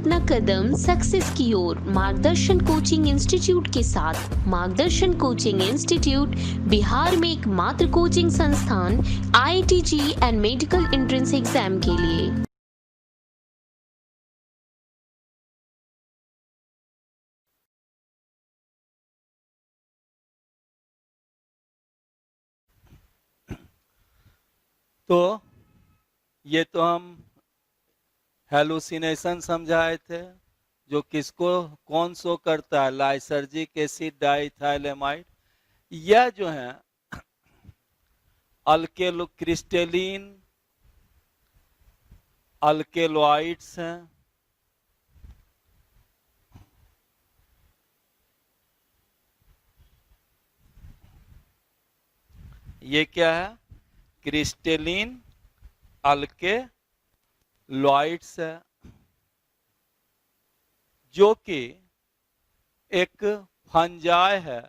अपना कदम सक्सेस की ओर मार्गदर्शन कोचिंग इंस्टीट्यूट के साथ। मार्गदर्शन कोचिंग इंस्टीट्यूट बिहार में एकमात्र कोचिंग संस्थान IIT and medical entrance exam के लिए। तो ये तो हम हेलुसिनेशन समझाए थे, जो किसको कौन शो करता है, लाइसर्जिक एसिड डाइथाइलेमाइड। यह जो है अल्केलो क्रिस्टलीन अल्केलॉइड्स हैं। ये क्या है? क्रिस्टलीन अल्केलॉइड्स है, जो कि एक फंजाई है।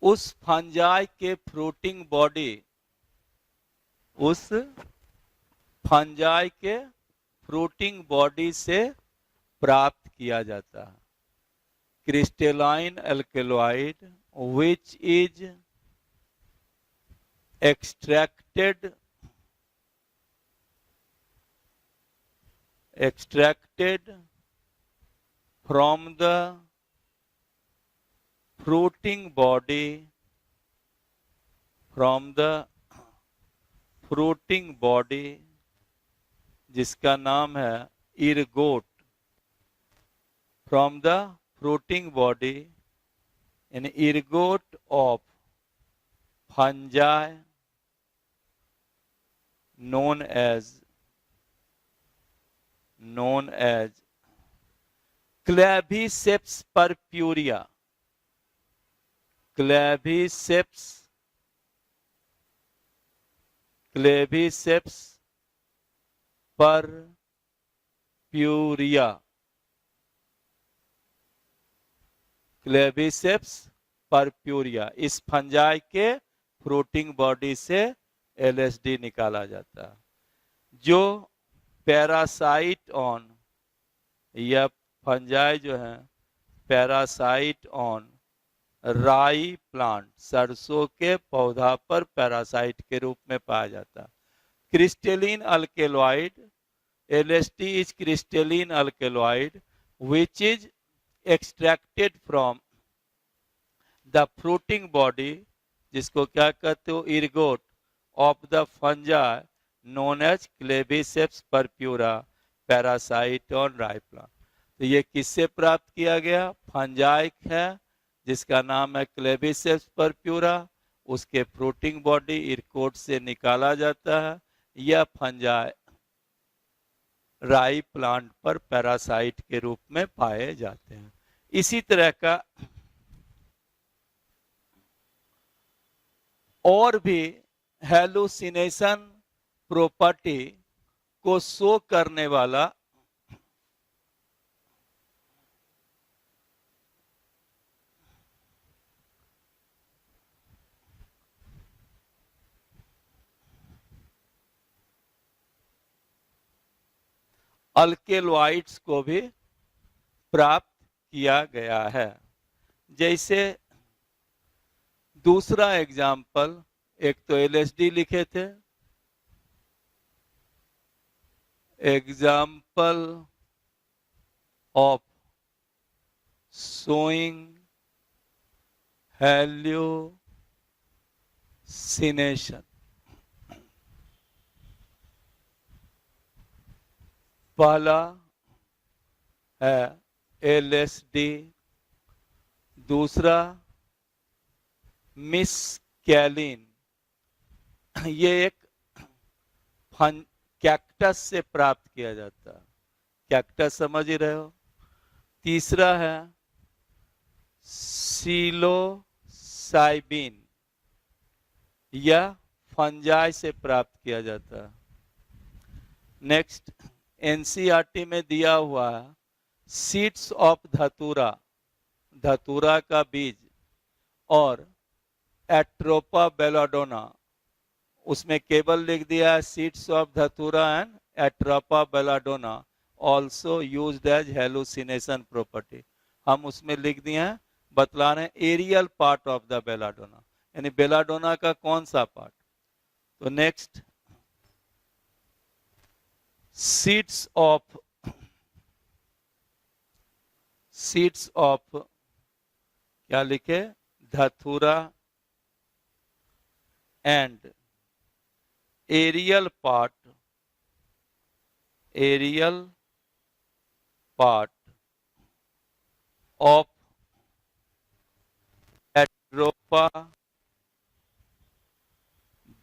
उस फंजाई के फ्रूटिंग बॉडी, उस फंजाई के फ्रूटिंग बॉडी से प्राप्त किया जाता है। Crystalline alkaloid which is extracted from the fruiting body, जिसका नाम है इरगोट, from the fruiting body, an ergot of fungi known as Claviceps purpurea. Claviceps purpurea. Claviceps purpurea, इस फंजाई के फ्रूटिंग बॉडी से LSD निकाला जाता है, जो पैरासाइट ऑन, यह फंजाई जो है पैरासाइट ऑन राई प्लांट, सरसों के पौधा पर पैरासाइट के रूप में पाया जाता है। Crystalline alkaloid, LSD is crystalline alkaloid which is extracted from the fruiting body, जिसको क्या कहते हो, ergot of the fungi known as Claviceps purpurea, parasite on rye plant. तो ये किससे प्राप्त किया गया? फंजाई है जिसका नाम है क्लेविसेप्स परप्यूरा, उसके फ्रूटिंग बॉडी इरगोट से निकाला जाता है। यह फंजाई राई प्लांट पर पैरासाइट के रूप में पाए जाते हैं। इसी तरह का और भी हेलुसिनेशन प्रॉपर्टी को शो करने वाला अल्केलॉइड्स को भी प्राप्त किया गया है। जैसे दूसरा एग्जाम्पल, एक तो LSD लिखे थे, एग्जाम्पल ऑफ शोइंग हेल्यूसिनेशन। पहला है LSD, दूसरा मिसकैलिन, ये एक कैक्टस से प्राप्त किया जाता है, कैक्टस समझ ही रहे हो। तीसरा है सीलोसाइबिन, यह फंजाई से प्राप्त किया जाता है। नेक्स्ट NCERT में दिया हुआ सीड्स ऑफ धतूरा, धतूरा का बीज, और एट्रोपा बेलाडोना, उसमें केवल लिख दिया है seeds of datura and atropa belladonna also used as hallucination property. हम उसमें लिख दिए हैं, बतला रहे हैं aerial part of the belladonna, यानी बेलाडोना का कौन सा पार्ट। तो नेक्स्ट, सीड्स ऑफ क्या लिखे, datura and aerial part of Atropa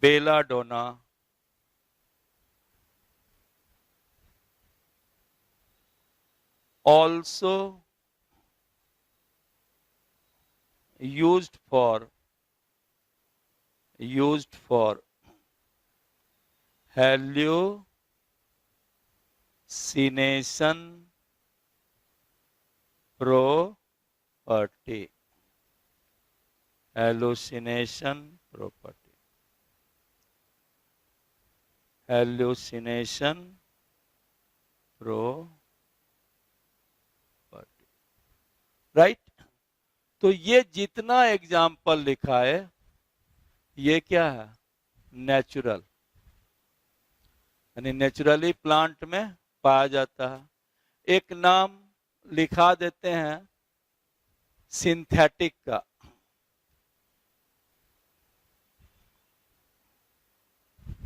belladonna also used for hallucination property, hallucination property, hallucination property, right. तो ये जितना एग्जाम्पल लिखा है ये क्या है, नेचुरल, यानी नेचुरली प्लांट में पाया जाता है। एक नाम लिखा देते हैं सिंथेटिक का,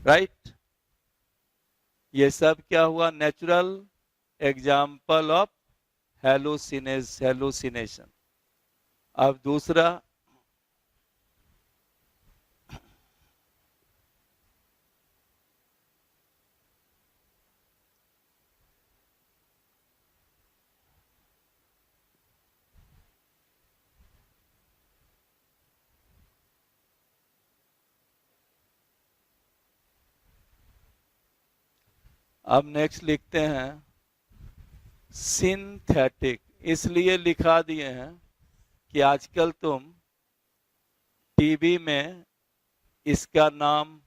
राइट। ये सब क्या हुआ, नेचुरल एग्जाम्पल ऑफ हेलुसिनेशन। अब दूसरा, अब नेक्स्ट लिखते हैं सिंथेटिक। इसलिए लिखा दिए हैं कि आजकल तुम टीवी में इसका नाम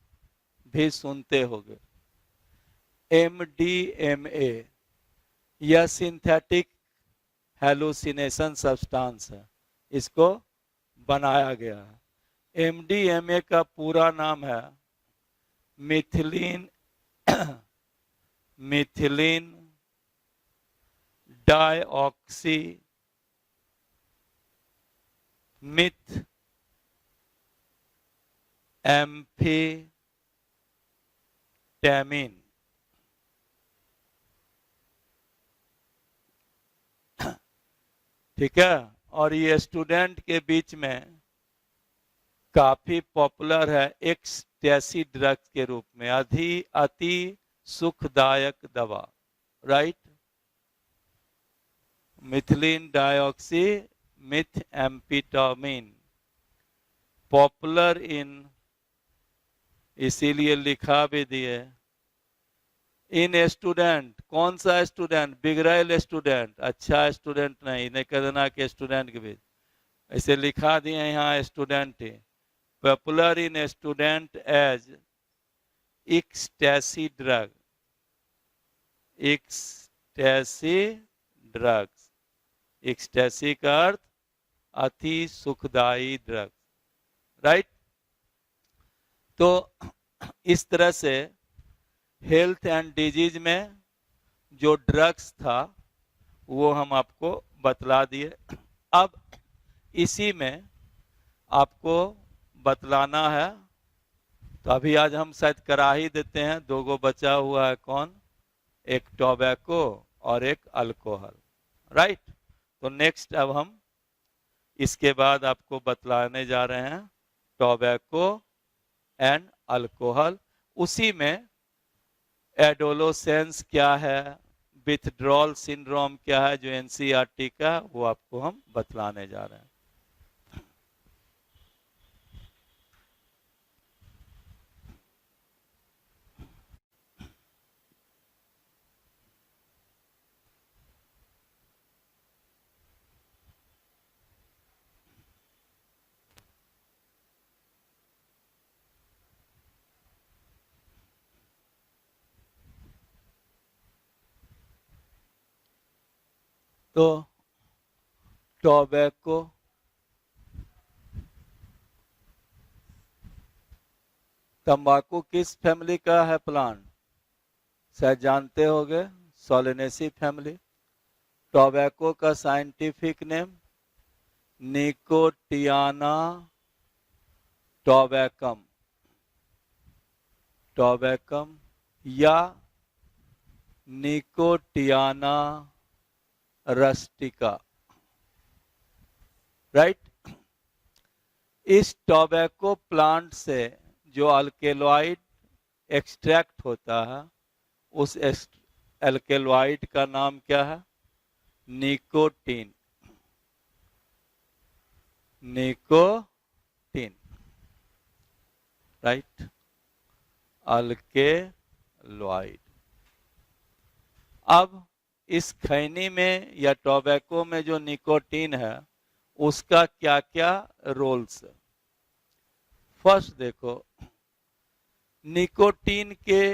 भी सुनते होगे, MDMA। यह सिंथेटिक हेलुसिनेशन सब्सटेंस है, इसको बनाया गया है। MDMA का पूरा नाम है मिथिलीन डाइऑक्सी मिथ एम्फीटेमिन। ठीक है, और ये स्टूडेंट के बीच में काफी पॉपुलर है एक्सटेसी ड्रग्स के रूप में, अति सुखदायक दवा, right. Methylene dioxy methamphetamine, popular in, इसीलिए लिखा भी दिए इन स्टूडेंट। कौन सा स्टूडेंट, बिगड़ैल स्टूडेंट, अच्छा स्टूडेंट नहीं, इन्हें कह देना कि स्टूडेंट के बीच, ऐसे लिखा दिए यहाँ स्टूडेंट ही। Popular in student as ecstasy drug, ecstasy drugs, ecstasy का अर्थ अति सुखदायी ड्रग, राइट। तो इस तरह से हेल्थ एंड डिजीज में जो ड्रग्स था वो हम आपको बतला दिए। अब इसी में आपको बतलाना है, तो अभी आज हम शायद करा ही देते हैं, 2 गो बचा हुआ है, कौन, एक टोबैको और एक अल्कोहल, राइट। तो नेक्स्ट अब हम इसके बाद आपको बतलाने जा रहे हैं टोबैको एंड अल्कोहल। उसी में एडोलोसेंस क्या है, विथड्रॉल सिंड्रोम क्या है, जो एनसीईआरटी का, वो आपको हम बतलाने जा रहे हैं। तो टोबैको, तंबाकू किस फैमिली का है प्लांट? शायद जानते होंगे, सोलेनेसी फैमिली। टोबैको का scientific name Nicotiana tabacum, tabacum या निकोटियाना रस्टिका, राइट। इस टोबैको प्लांट से जो अल्केलॉइड एक्सट्रैक्ट होता है, उस अल्केलॉइड का नाम क्या है? Nicotine, nicotine, right, alkaloid. अब इस खैनी में या टोबैको में जो निकोटीन है, उसका क्या क्या रोल्स है? फर्स्ट देखो, निकोटीन के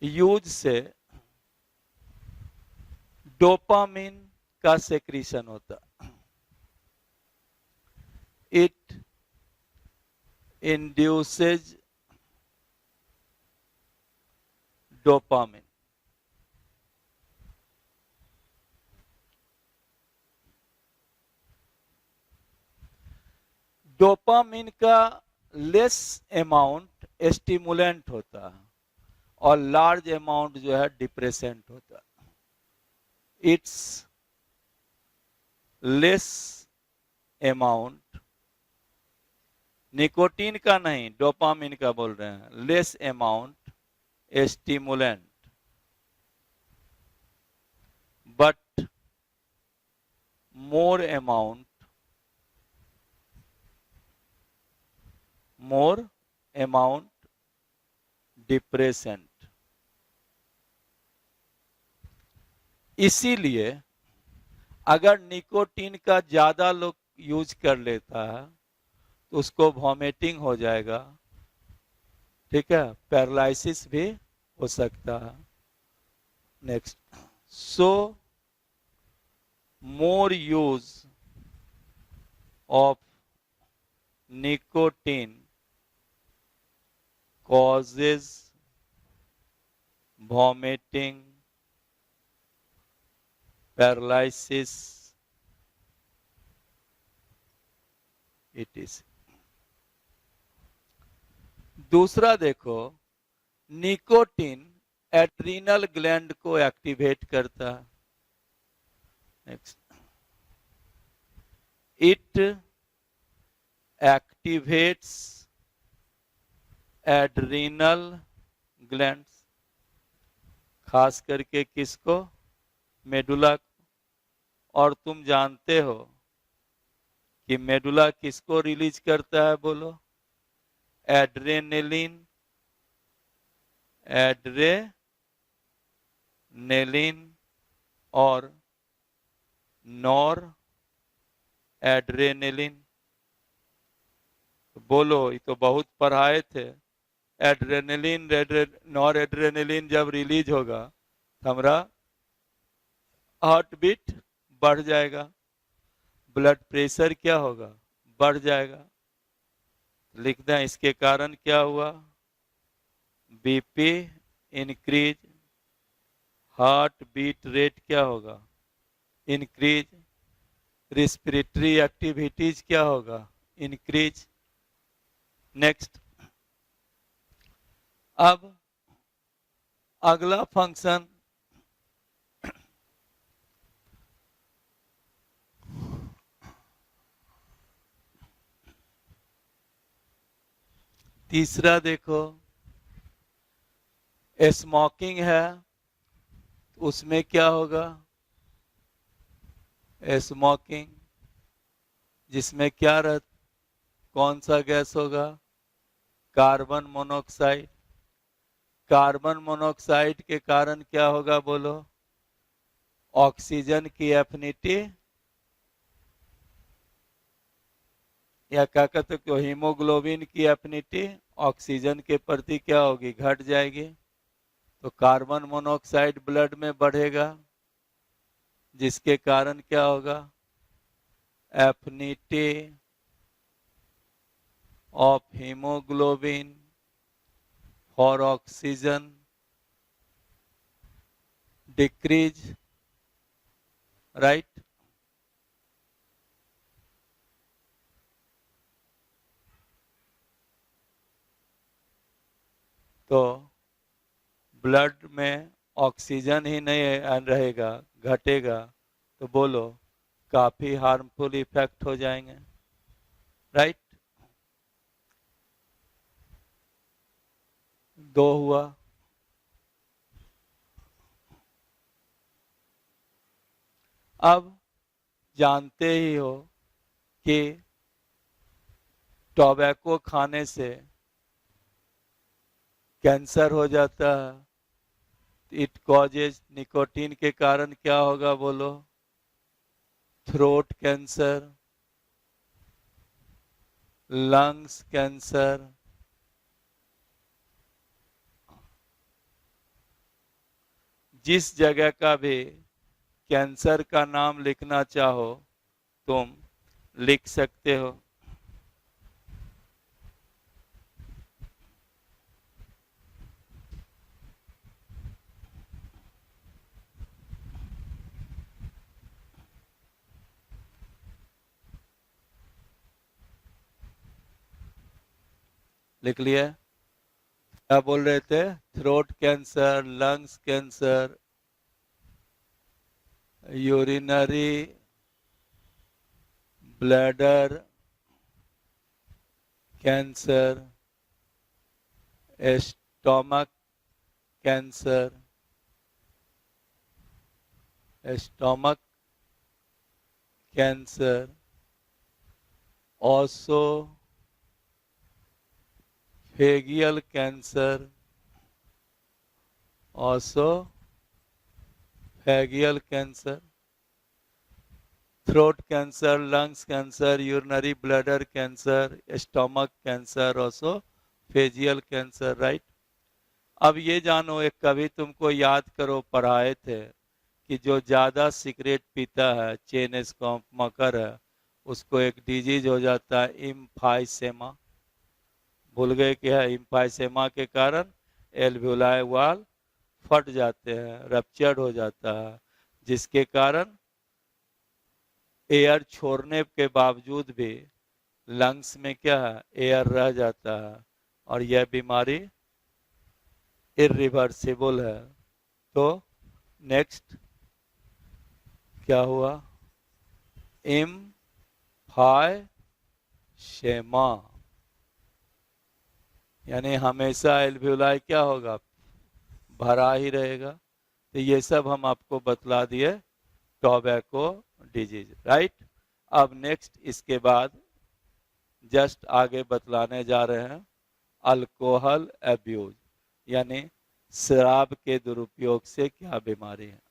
यूज से डोपामिन का सेक्रीशन होता। It induces dopamine. डोपामिन का लेस अमाउंट स्टिमुलेंट होता है और लार्ज अमाउंट जो है डिप्रेसेंट होता है। इट्स लेस अमाउंट, निकोटीन का नहीं, डोपामिन का बोल रहे हैं, less amount stimulant but more amount depressant. इसीलिए अगर निकोटीन का ज्यादा लोग यूज कर लेता है तो उसको वॉमिटिंग हो जाएगा, ठीक है, पैरालिसिस भी हो सकता है। Next, so more use of nicotine causes vomiting, paralysis, it is। दूसरा देखो, निकोटीन एड्रीनल ग्लैंड को एक्टिवेट करता है। Next, it activates adrenal glands, खास करके किसको? मेडुला को। और तुम जानते हो कि मेडुला किसको रिलीज करता है? बोलो। एड्रेनलिन, एड्रेनलिन और नॉर एड्रेनलिन। बोलो, ये तो बहुत पढ़ाए थे। एड्रेनलिन, नॉर एड्रेनलिन जब रिलीज होगा तो हमारा हार्ट बीट बढ़ जाएगा, ब्लड प्रेशर क्या होगा? बढ़ जाएगा। लिख दें इसके कारण क्या हुआ? BP increase, heart beat rate क्या होगा? इंक्रीज, रिस्पिरेटरी एक्टिविटीज क्या होगा? इंक्रीज। नेक्स्ट, अब अगला फंक्शन तीसरा देखो, स्मोकिंग है, उसमें क्या होगा? स्मोकिंग जिसमें क्या कौन सा गैस होगा? Carbon monoxide. कार्बन मोनोऑक्साइड के कारण क्या होगा? बोलो। ऑक्सीजन की एफिनिटी या क्या कहते हो, हीमोग्लोबिन की एफिनिटी ऑक्सीजन के प्रति क्या होगी? घट जाएगी। तो कार्बन मोनोऑक्साइड ब्लड में बढ़ेगा, जिसके कारण क्या होगा, affinity of haemoglobin for oxygen decrease, right. तो ब्लड में ऑक्सीजन ही नहीं रहेगा, घटेगा, तो बोलो काफी हार्मफुल इफेक्ट हो जाएंगे, राइट। दो हुआ। अब जानते ही हो कि टोबैको खाने से कैंसर हो जाता है। इट कॉजेज, निकोटीन के कारण क्या होगा बोलो, थ्रोट कैंसर, लंग्स कैंसर। जिस जगह का भी कैंसर का नाम लिखना चाहो तुम लिख सकते हो। लिख लिया। क्या बोल रहे थे, throat cancer, lungs cancer, urinary bladder cancer, stomach cancer, stomach cancer, oesophageal cancer, oesophageal cancer, throat cancer, lungs cancer, urinary bladder cancer, stomach cancer, oesophageal cancer, right. अब ये जानो, एक कभी तुमको याद करो पढ़ाए थे कि जो ज्यादा सिगरेट पीता है, चेन स्मोकर है, उसको एक डिजीज हो जाता है इम्फाइसेमा। भूल गए कि है, इम्फाइसेमा के कारण एल्वेओलाई वाल फट जाते हैं, रप्चर्ड हो जाता है, जिसके कारण एयर छोड़ने के बावजूद भी लंग्स में क्या है, एयर रह जाता है, और यह बीमारी इरिवर्सिबल है। तो नेक्स्ट क्या हुआ, इम्फाइसेमा, यानी हमेशा एल्वेओलाई क्या होगा, भरा ही रहेगा। तो ये सब हम आपको बतला दिए टोबैको डिजीज, राइट। अब नेक्स्ट इसके बाद जस्ट आगे बतलाने जा रहे हैं अल्कोहल अब्यूज, यानी शराब के दुरुपयोग से क्या बीमारी है।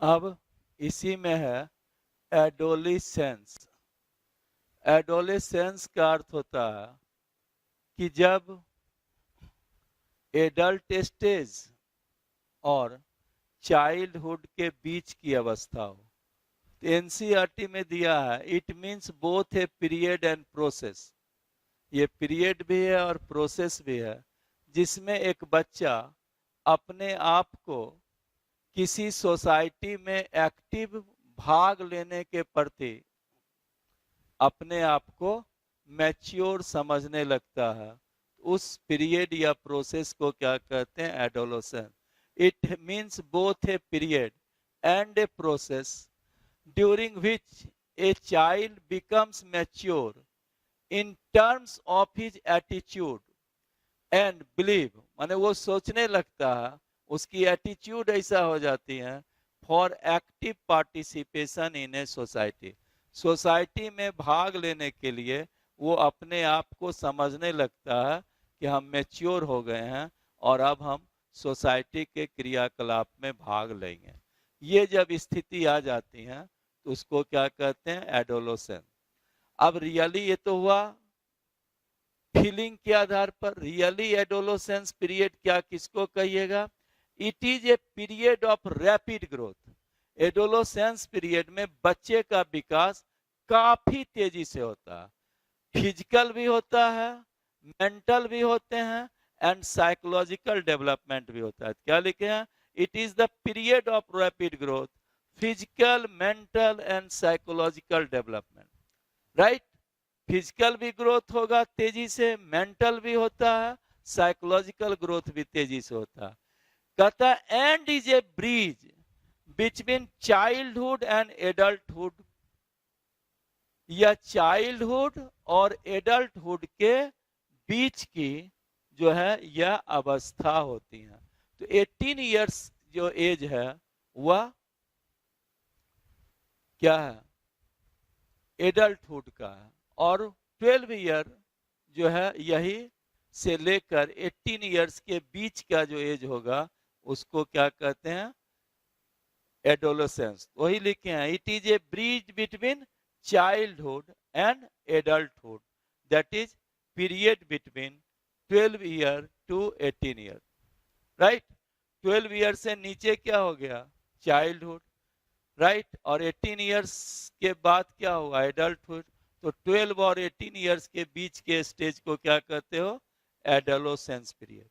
अब इसी में है एडोलिसेंस। एडोलेसेंस का अर्थ होता है कि जब एडल्ट स्टेज और चाइल्डहुड के बीच की अवस्था हो। एनसीईआरटी में दिया है it means both a period and process. ये पीरियड भी है और प्रोसेस भी है जिसमें एक बच्चा अपने आप को किसी सोसाइटी में एक्टिव भाग लेने के प्रति अपने आप को मैच्योर समझने लगता है। उस पीरियड या प्रोसेस को क्या कहते हैं? Adolescence. It means both a period and a process during which a child becomes mature in terms of his attitude and belief। माने वो सोचने लगता है, उसकी एटीट्यूड ऐसा हो जाती है for active participation in a society. Society में भाग लेने के लिए वो अपने आप को समझने लगता है कि हम मैच्योर हो गए हैं और अब हम सोसाइटी के क्रियाकलाप में भाग लेंगे। ये जब स्थिति आ जाती है तो उसको क्या कहते हैं? एडोलेसेंस। अब रियली ये तो हुआ फीलिंग के आधार पर। रियली एडोलेसेंस पीरियड क्या किसको कहिएगा? It is a period of rapid growth. Adolescence period में बच्चे का विकास काफी तेजी से होता है। फिजिकल भी होता है, मेंटल भी होते हैं एंड साइकोलॉजिकल डेवलपमेंट भी होता है। क्या लिखे हैं? It is the period of rapid growth, physical, mental and psychological development. Right? Physical भी ग्रोथ होगा तेजी से, मेंटल भी होता है, साइकोलॉजिकल ग्रोथ भी तेजी से होता है। कहता है and is a bridge between childhood and adulthood. या चाइल्डहुड और एडल्टहुड के बीच की जो है यह अवस्था होती है। तो 18 इयर्स जो एज है वह क्या है? एडल्टहुड का है। और 12 ईयर जो है यही से लेकर 18 इयर्स के बीच का जो एज होगा उसको क्या कहते हैं? एडोलेसेंस। वही लिखे हैं it is a bridge between childhood and adulthood, that is period between 12 year to 18 year. Right? 12 year से नीचे क्या हो गया? चाइल्डहुड। राइट? और 18 इयर्स के बाद क्या हुआ? एडल्टहुड। तो 12 और 18 इयर्स के बीच के स्टेज को क्या कहते हो? Adolescence period.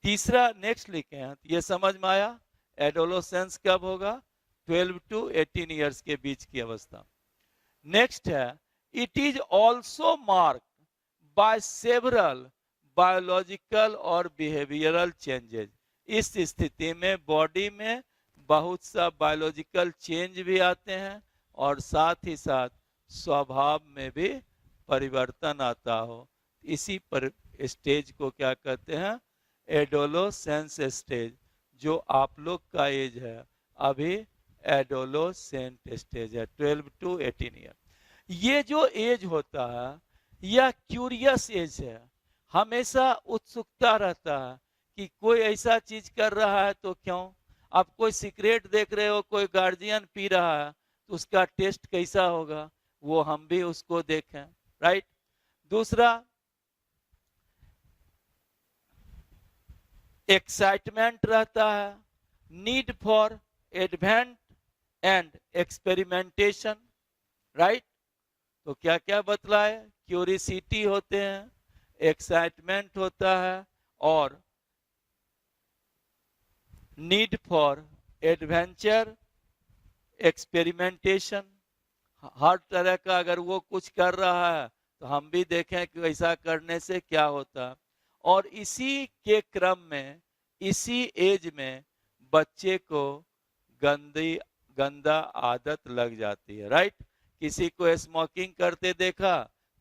तीसरा नेक्स्ट लिखे हैं, ये समझ में आया एडोलेसेंस कब होगा? 12 टू 18 इयर्स के बीच की अवस्था। नेक्स्ट है it is also mark by several biological और बिहेवियरल चेंजेस। इस स्थिति में बॉडी में बहुत सा बायोलॉजिकल चेंज भी आते हैं और साथ ही साथ स्वभाव में भी परिवर्तन आता हो। इसी पर स्टेज को क्या कहते हैं? Adolescence stage. जो आप लोग का एज है अभी एडोलेसेंट स्टेज है, 12 टू 18 ईयर। ये जो एज होता है यह क्यूरियस एज है। हमेशा उत्सुकता रहता है कि कोई ऐसा चीज कर रहा है तो क्यों। आप कोई सिगरेट देख रहे हो, कोई गार्जियन पी रहा है तो उसका टेस्ट कैसा होगा, वो हम भी उसको देखें। राइट? दूसरा एक्साइटमेंट रहता है, need for advent and experimentation. Right? तो क्या क्या बतलाए? क्यूरियोसिटी होते हैं, एक्साइटमेंट होता है और नीड फॉर एडवेंचर, एक्सपेरिमेंटेशन। हर तरह का अगर वो कुछ कर रहा है तो हम भी देखें कि ऐसा करने से क्या होता है। और इसी के क्रम में, इसी एज में बच्चे को गंदा आदत लग जाती है। राइट? किसी को स्मोकिंग करते देखा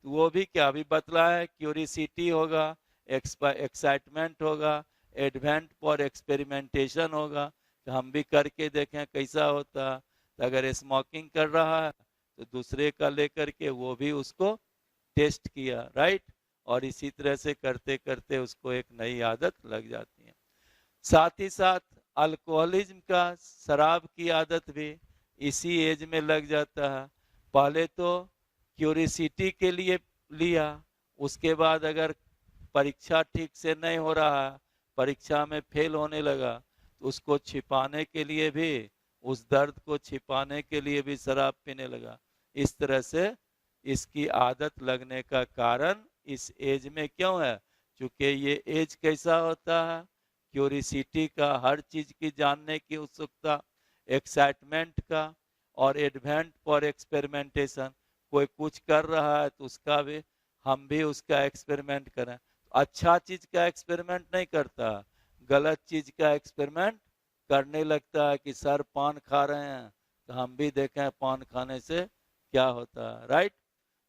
तो वो भी क्या अभी बतला है? क्यूरियोसिटी होगा, एक्साइटमेंट होगा, एडवेंट फॉर एक्सपेरिमेंटेशन होगा कि हम भी करके देखें कैसा होता। तो अगर स्मोकिंग कर रहा है तो दूसरे का लेकर के वो भी उसको टेस्ट किया। राइट? और इसी तरह से करते करते उसको एक नई आदत लग जाती है। साथ ही साथ अल्कोहलिज्म का, शराब की आदत भी इसी एज में लग जाता है। पहले तो क्यूरिसिटी के लिए लिया, उसके बाद अगर परीक्षा ठीक से नहीं हो रहा है, परीक्षा में फेल होने लगा, तो उसको छिपाने के लिए भी, उस दर्द को छिपाने के लिए भी शराब पीने लगा। इस तरह से इसकी आदत लगने का कारण इस एज में क्यों है? क्योंकि ये एज कैसा होता है, क्यूरिसिटी का, हर चीज की जानने की उत्सुकता, एक्साइटमेंट का, और एडवेंट फॉर एक्सपेरिमेंटेशन। कोई कुछ कर रहा है तो उसका भी, हम भी उसका एक्सपेरिमेंट करें। अच्छा चीज का एक्सपेरिमेंट नहीं करता, गलत चीज का एक्सपेरिमेंट करने लगता है कि सर पान खा रहे हैं तो हम भी देखें पान खाने से क्या होता है, राइट?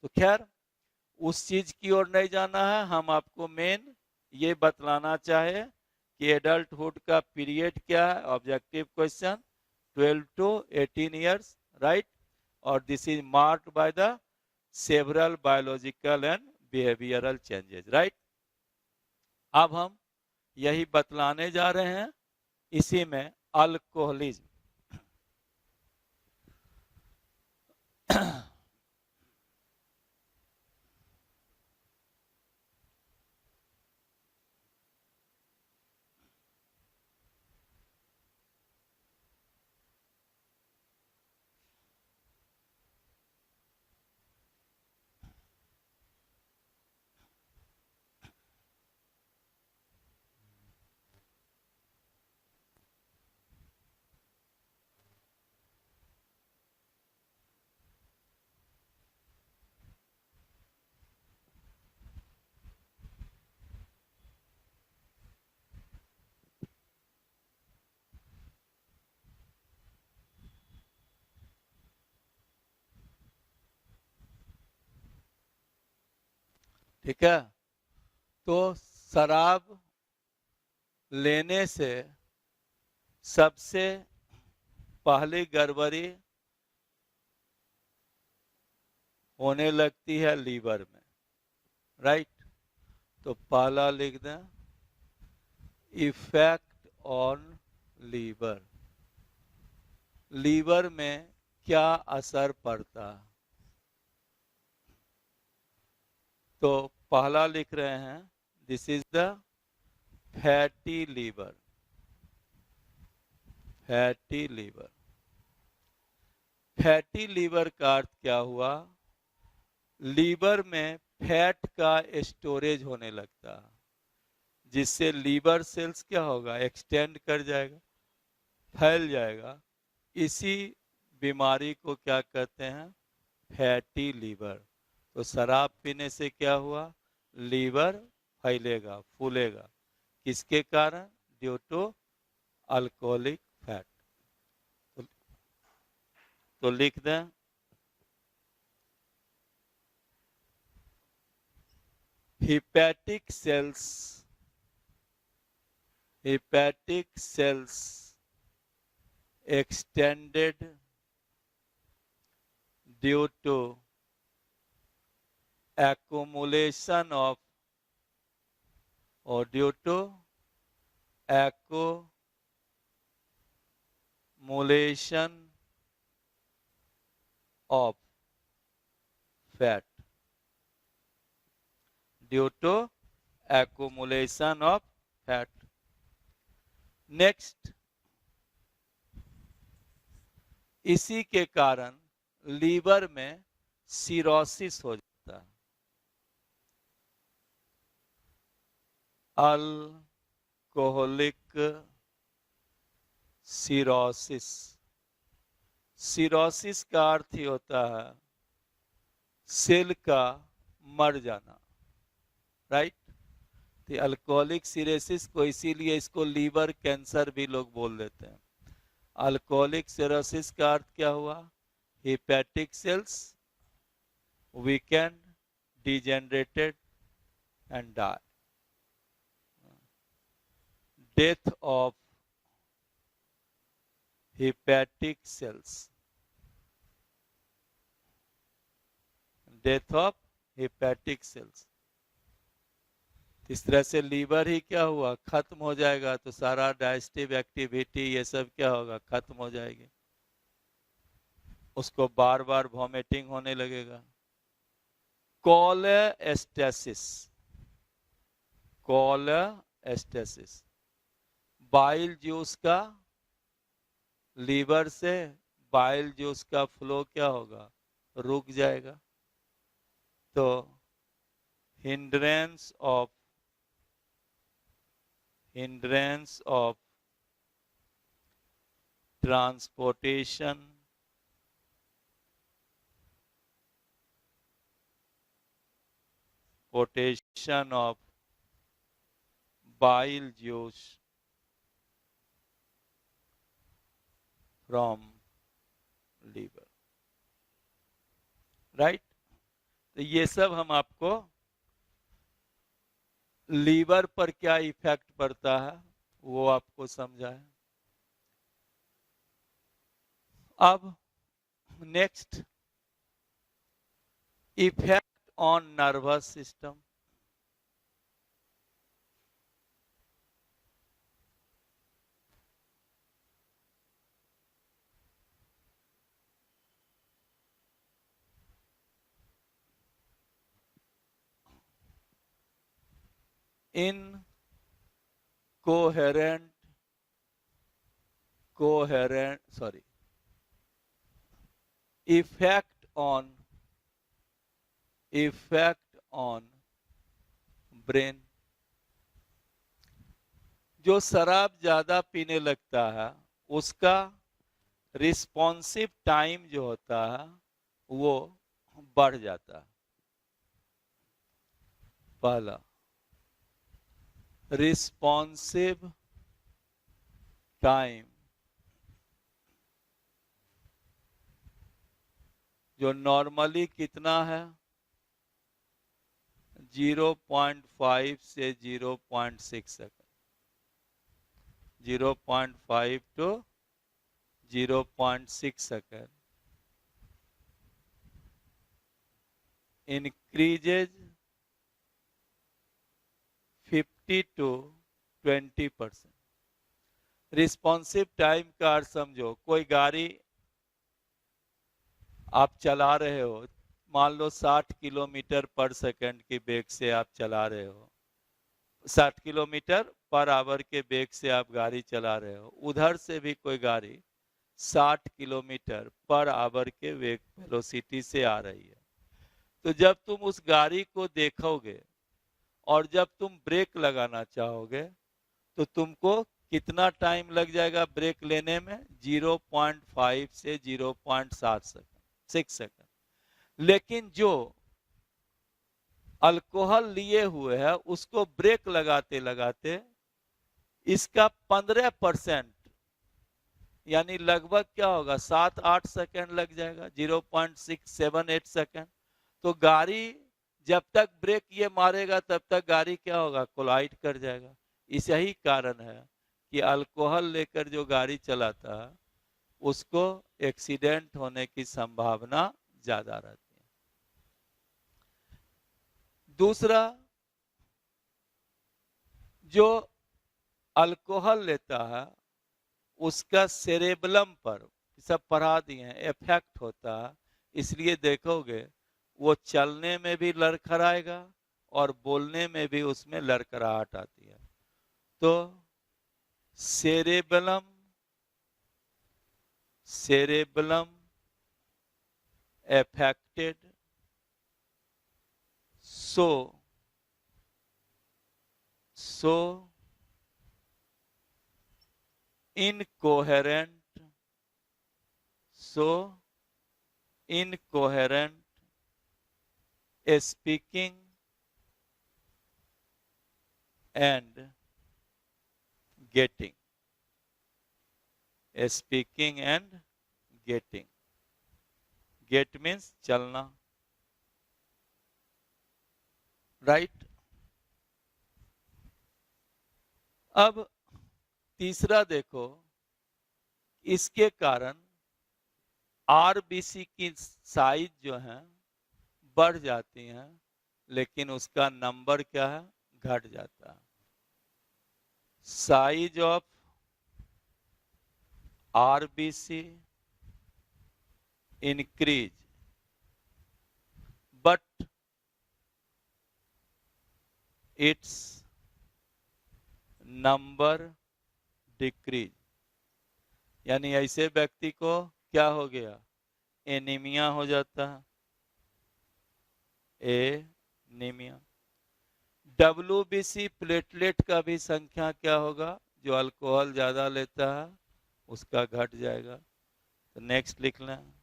तो खैर उस चीज की ओर नहीं जाना है, हम आपको मेन ये बतलाना चाहे कि एडल्टहुड का पीरियड क्या है। Objective question, 12 to 18 years, right? और this is marked by the several biological and behavioural changes, right? अब हम यही बतलाने जा रहे हैं, इसी में अल्कोहलिज्म। ठीक है, तो शराब लेने से सबसे पहली गड़बड़ी होने लगती है लीवर में, राइट? तो पहला लिख दें, इफेक्ट ऑन लीवर। लीवर में क्या असर पड़ता है? तो पहला लिख रहे हैं, this is the fatty liver. Fatty liver, fatty liver का अर्थ क्या हुआ? लीवर में फैट का स्टोरेज होने लगता है, जिससे लीवर सेल्स क्या होगा, एक्सटेंड कर जाएगा, फैल जाएगा। इसी बीमारी को क्या कहते हैं? Fatty liver. तो शराब पीने से क्या हुआ? लीवर फैलेगा, फूलेगा। किसके कारण? Due to alcoholic fat. तो लिख दें, hepatic cells extended due to accumulation of, or due to accumulation of fat, due to accumulation of fat. Next, इसी के कारण लीवर में सिरोसिस हो जाता है। Alcoholic cirrhosis. सिरोसिस का अर्थ ही होता है सेल का मर जाना, राइट? तो अल्कोहलिक सिरोसिस को इसीलिए इसको लीवर कैंसर भी लोग बोल देते हैं। अल्कोहलिक सिरोसिस का अर्थ क्या हुआ? Hepatic cells weakened, degenerated and die. Death of hepatic cells, death of hepatic cells. इस तरह से लीवर ही क्या हुआ? खत्म हो जाएगा, तो सारा डाइजेस्टिव एक्टिविटी ये सब क्या होगा? खत्म हो जाएगी। उसको बार बार वॉमिटिंग होने लगेगा, कोलेस्टेसिस, कोलेस्टेसिस, बाइल जूस का, लीवर से बाइल जूस का फ्लो क्या होगा, रुक जाएगा। तो hindrance of transportation of bile juice from liver, right. तो ये सब हम आपको लीवर पर क्या इफेक्ट पड़ता है वो आपको समझाएं। अब next, effect on nervous system. Incoherent effect on brain। जो शराब ज्यादा पीने लगता है उसका रिस्पॉन्सिव टाइम जो होता है वो बढ़ जाता है। पहला, रिस्पॉन्सिव टाइम जो नॉर्मली कितना है, 0.5 से 0.6 second, 0.5 to 0.6 second, increases 50 to 20%। Responsive time का अर्थ समझो, कोई गाड़ी आप चला रहे हो, मान लो 60 किलोमीटर पर सेकंड की वेग से आप चला रहे हो, 60 किलोमीटर पर आवर के वेग से आप गाड़ी चला रहे हो, उधर से भी कोई गाड़ी 60 किलोमीटर पर आवर के वेग वेलोसिटी से आ रही है। तो जब तुम उस गाड़ी को देखोगे और जब तुम ब्रेक लगाना चाहोगे तो तुमको कितना टाइम लग जाएगा ब्रेक लेने में, 0.5 से 0.7 सेकंड, 6 सेकंड। लेकिन जो अल्कोहल लिए हुए है उसको ब्रेक लगाते लगाते इसका 15% यानी लगभग क्या होगा, 7-8 सेकंड लग जाएगा, 0.678 सेकंड। तो गाड़ी जब तक ब्रेक ये मारेगा तब तक गाड़ी क्या होगा, कोलाइड कर जाएगा। इस यही कारण है कि अल्कोहल लेकर जो गाड़ी चलाता है उसको एक्सीडेंट होने की संभावना ज्यादा रहती है। दूसरा, जो अल्कोहल लेता है उसका सेरेबलम पर, सब पढ़ा दिए हैं, इफेक्ट होता है। इसलिए देखोगे वो चलने में भी लड़खड़ाएगा और बोलने में भी उसमें लड़खड़ाहट आती है। तो cerebellum affected, so incoherent speaking and getting, speaking and getting, get means चलना, राइट। अब तीसरा देखो, इसके कारण आरबीसी की साइज जो है बढ़ जाती है लेकिन उसका नंबर क्या है, घट जाता है। Size of RBC increase but it's number decrease, यानी ऐसे व्यक्ति को क्या हो गया, एनीमिया हो जाता है, एनीमिया। WBC प्लेटलेट का भी संख्या क्या होगा, जो अल्कोहल ज्यादा लेता है उसका घट जाएगा। तो नेक्स्ट लिख लें,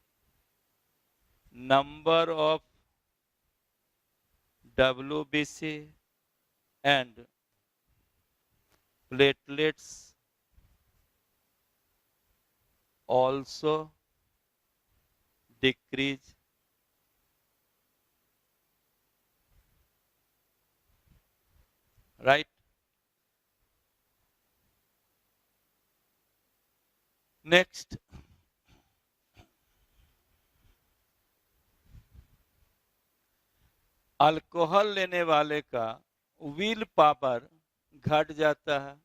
number of WBC and platelets also decrease, right? Next, alcohol लेने वाले का विल पावर घट जाता है,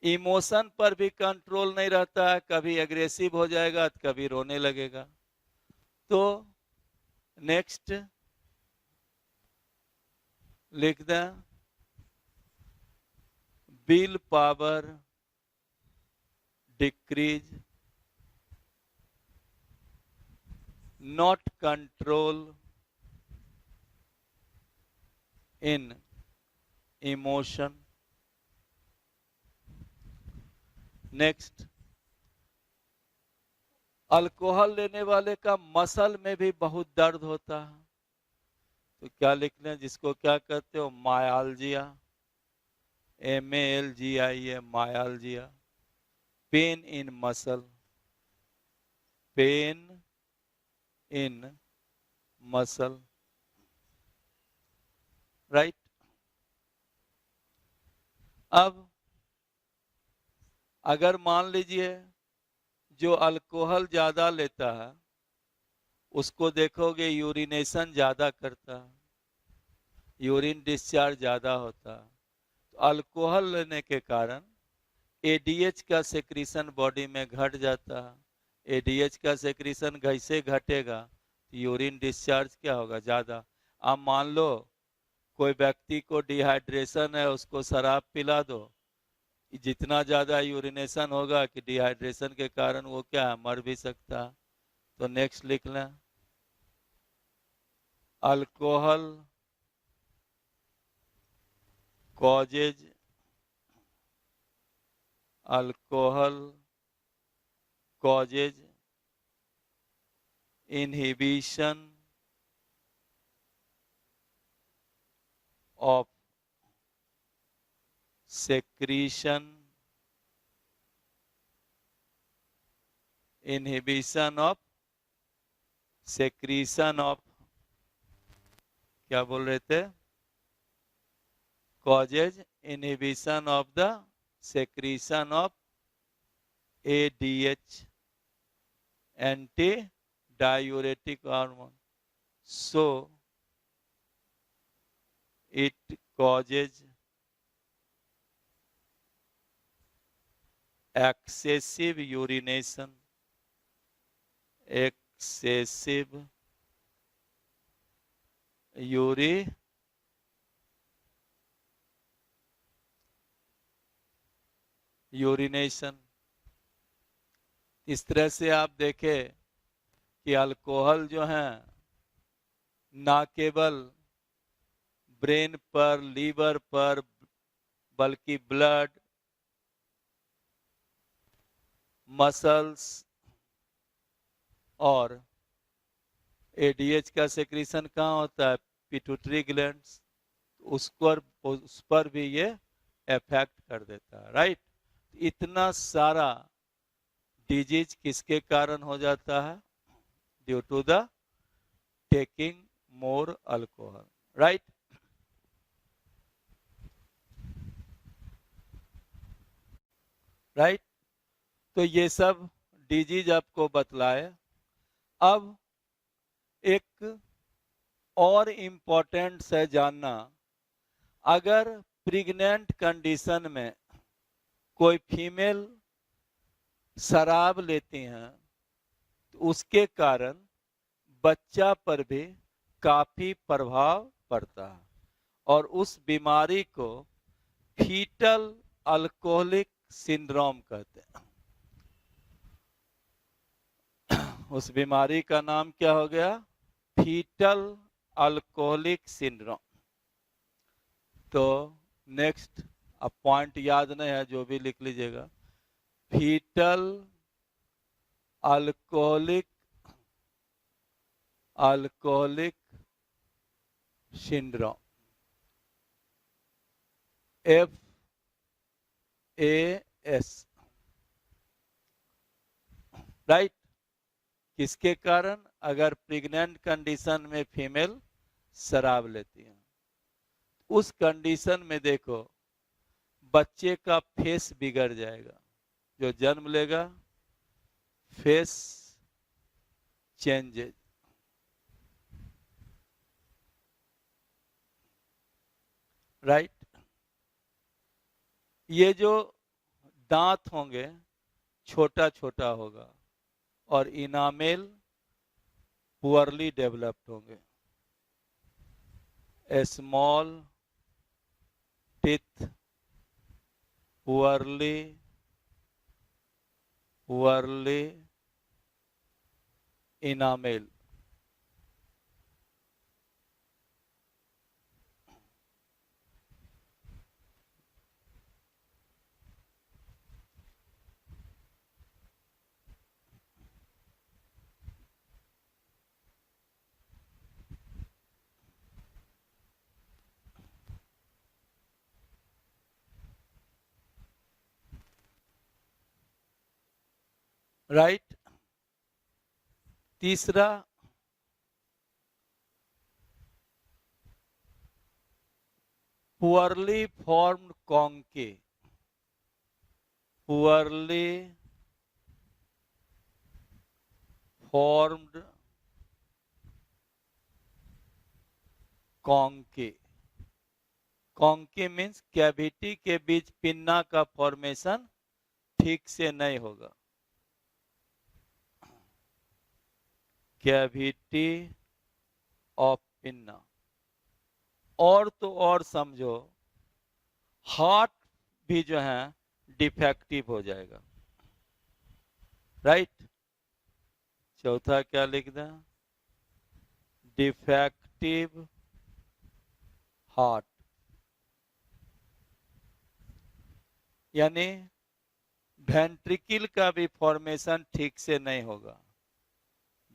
इमोशन पर भी कंट्रोल नहीं रहता है, कभी एग्रेसिव हो जाएगा तो कभी रोने लगेगा। तो नेक्स्ट लिख दें, will power decrease, not control in emotion. Next, alcohol लेने वाले का मसल में भी बहुत दर्द होता है, तो क्या लिख लें, जिसको क्या कहते हो, myalgia, MALGIA, myalgia, pain in muscle, pain in muscle, right. अब अगर मान लीजिए जो अल्कोहल ज्यादा लेता है उसको देखोगे यूरिनेशन ज्यादा करता है, यूरिन डिस्चार्ज ज्यादा होता है, तो अल्कोहल लेने के कारण ADH का सेक्रीशन बॉडी में घट जाता है। ADH का सेक्रीशन कैसे घटेगा, यूरिन डिस्चार्ज क्या होगा, ज्यादा। अब मान लो कोई व्यक्ति को डिहाइड्रेशन है, उसको शराब पिला दो, जितना ज्यादा यूरिनेशन होगा कि डिहाइड्रेशन के कारण वो क्या है, मर भी सकता है। तो नेक्स्ट लिख लें, alcohol causes inhibition of secretion, क्या बोल रहे थे, causes inhibition of the secretion of ADH, anti-diuretic hormone, so it causes excessive urination, urination. इस तरह से आप देखें कि अल्कोहल जो है ना केवल ब्रेन पर, लीवर पर, बल्कि ब्लड, मसल्स और ADH का सेक्रीशन कहाँ होता है, पिट्यूटरी ग्लैंड्स, उस पर भी ये इफेक्ट कर देता है, राइट। इतना सारा डिजीज किसके कारण हो जाता है, due to the taking more alcohol, right. Right, तो ये सब डिजीज आपको बतलाए। अब एक और इम्पोर्टेंट है जानना, अगर प्रेग्नेंट कंडीशन में कोई फीमेल शराब लेती हैं तो उसके कारण बच्चा पर भी काफी प्रभाव पड़ता है। और उस बीमारी को फीटल अल्कोहलिक सिंड्रोम कहते हैं। उस बीमारी का नाम क्या हो गया? Fetal alcoholic syndrome. तो नेक्स्ट, अब पॉइंट याद नहीं है, जो भी लिख लीजिएगा। Fetal alcoholic syndrome, FAS, right. किसके कारण? अगर प्रेग्नेंट कंडीशन में फीमेल शराब लेती है, उस कंडीशन में देखो बच्चे का फेस बिगड़ जाएगा। जो जन्म लेगा फेस चेंजेज, राइट। ये जो दांत होंगे छोटा छोटा होगा और इनामेल पुअरली डेवलप्ड होंगे। Small teeth poorly enamel. Right. तीसरा, poorly formed concha, poorly formed concha. Concha means cavity के बीच पिन्ना का फॉर्मेशन ठीक से नहीं होगा। Cavity of pinna. और तो और समझो हार्ट भी जो है डिफेक्टिव हो जाएगा, राइट। चौथा क्या लिख दें? डिफेक्टिव हार्ट, यानी वेंट्रिकल का भी फॉर्मेशन ठीक से नहीं होगा।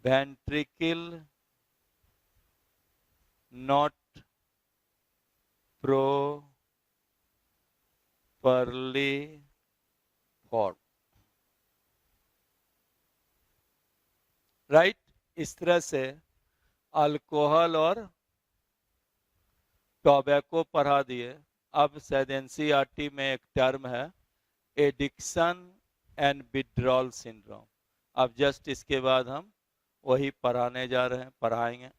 Ventricle not properly formed, right. इस तरह से अल्कोहल और टोबैको पढ़ा दिए। अब शायद एनसीईआरटी में एक टर्म है एडिक्शन एंड विड्रॉल सिंड्रोम। अब जस्ट इसके बाद हम वही पढ़ाने जा रहे हैं, पढ़ाएंगे।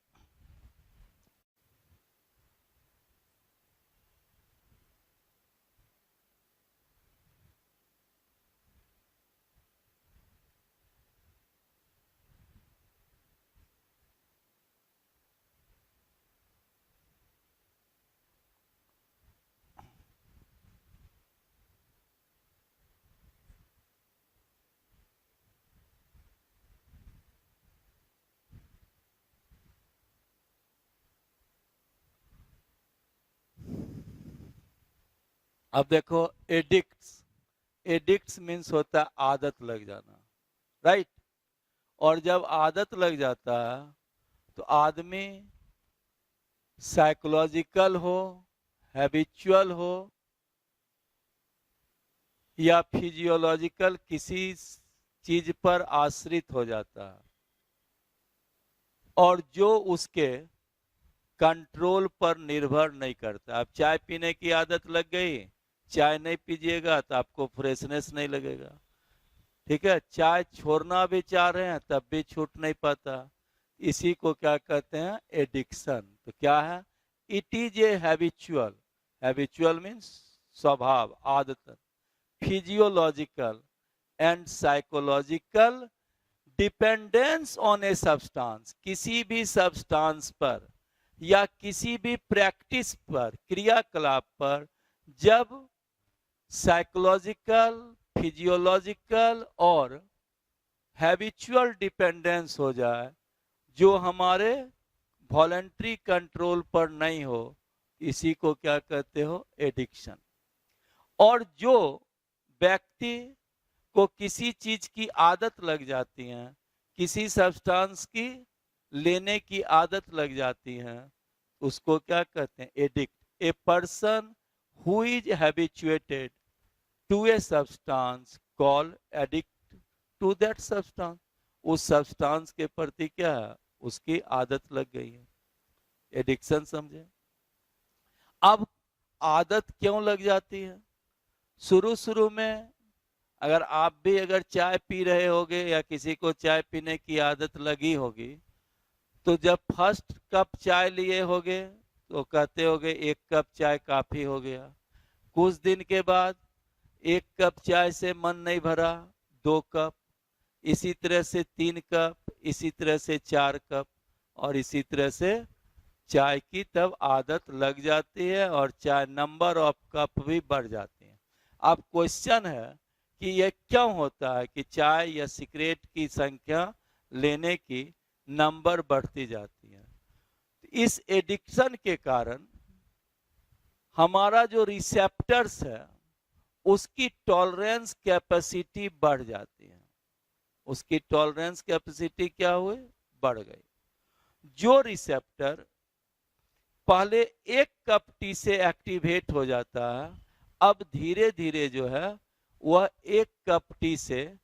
अब देखो एडिक्ट्स मीन्स होता है आदत लग जाना, राइट। और जब आदत लग जाता है तो आदमी साइकोलॉजिकल हो, हैबिचुअल हो या फिजियोलॉजिकल किसी चीज पर आश्रित हो जाता है, और जो उसके कंट्रोल पर निर्भर नहीं करता। अब चाय पीने की आदत लग गई, चाय नहीं पीजिएगा तो आपको फ्रेशनेस नहीं लगेगा, ठीक है। चाय छोड़ना भी चाह रहे हैं तब भी छूट नहीं पाता। इसी को क्या कहते हैं? एडिक्शन। तो क्या है? It is A habitual, habitual means स्वभाव, आदत, physiological and psychological dependence on a substance, किसी भी सब्सटेंस पर या किसी भी प्रैक्टिस पर, क्रियाकलाप पर जब साइकोलॉजिकल, फिजियोलॉजिकल और हैबिचुअल डिपेंडेंस हो जाए, जो हमारे वॉलंटरी कंट्रोल पर नहीं हो, इसी को क्या कहते हो? एडिक्शन। और जो व्यक्ति को किसी चीज की आदत लग जाती है, किसी सब्सटेंस की लेने की आदत लग जाती है, उसको क्या कहते हैं? Addict. A person who is habituated to a substance call addict to that substance. उस सब्सटेंस के प्रति क्या है? उसकी आदत लग गई है। एडिक्शन समझे? अब आदत क्यों लग जाती है? शुरू शुरू में अगर आप भी अगर चाय पी रहे होगे या किसी को चाय पीने की आदत लगी होगी, तो जब फर्स्ट कप चाय लिए होगे तो कहते होगे 1 कप चाय काफी हो गया। कुछ दिन के बाद 1 कप चाय से मन नहीं भरा, 2 कप, इसी तरह से 3 कप, इसी तरह से 4 कप, और इसी तरह से चाय की तब आदत लग जाती है और चाय नंबर ऑफ कप भी बढ़ जाती है। अब क्वेश्चन है कि यह क्यों होता है कि चाय या सिगरेट की संख्या लेने की नंबर बढ़ती जाती है? इस एडिक्शन के कारण हमारा जो रिसेप्टर्स है उसकी टॉलरेंस कैपेसिटी बढ़ जाती है। उसकी टॉलरेंस कैपेसिटी क्या हुई? बढ़ गई। जो रिसेप्टर पहले 1 कप टी से एक्टिवेट हो जाता है, अब धीरे धीरे जो है वह 1 कप टी से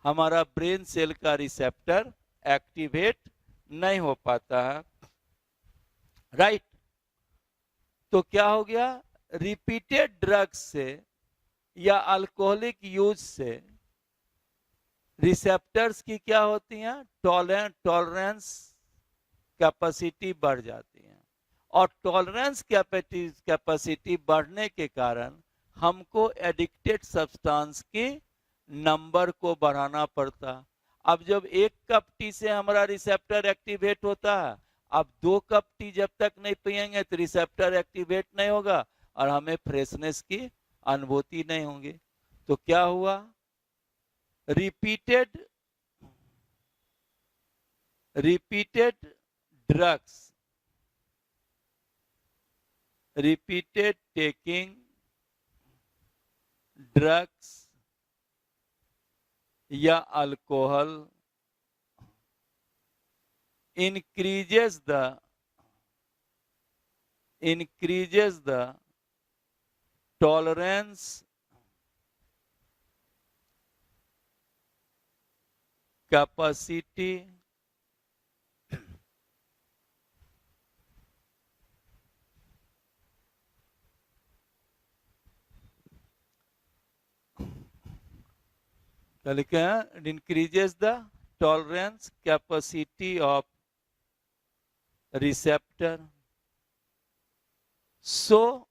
हमारा ब्रेन सेल का रिसेप्टर एक्टिवेट नहीं हो पाता है, राइट? तो क्या हो गया? रिपीटेड ड्रग्स से या अल्कोहलिक यूज से रिसेप्टर्स की क्या होती हैं? टॉलरेंस कैपेसिटी बढ़ जाती है, और टॉलरेंस कैपेसिटी बढ़ने के कारण हमको एडिक्टेड सब्सटेंस की नंबर को बढ़ाना पड़ता। अब जब 1 कप टी से हमारा रिसेप्टर एक्टिवेट होता है, अब 2 कप टी जब तक नहीं पिएंगे तो रिसेप्टर एक्टिवेट नहीं होगा और हमें फ्रेशनेस की अनुभूति नहीं होगी। तो क्या हुआ? Repeated drugs, repeated taking drugs या alcohol increases the tolerance capacity क्या लिखे हैं? It increases the tolerance capacity of receptor. So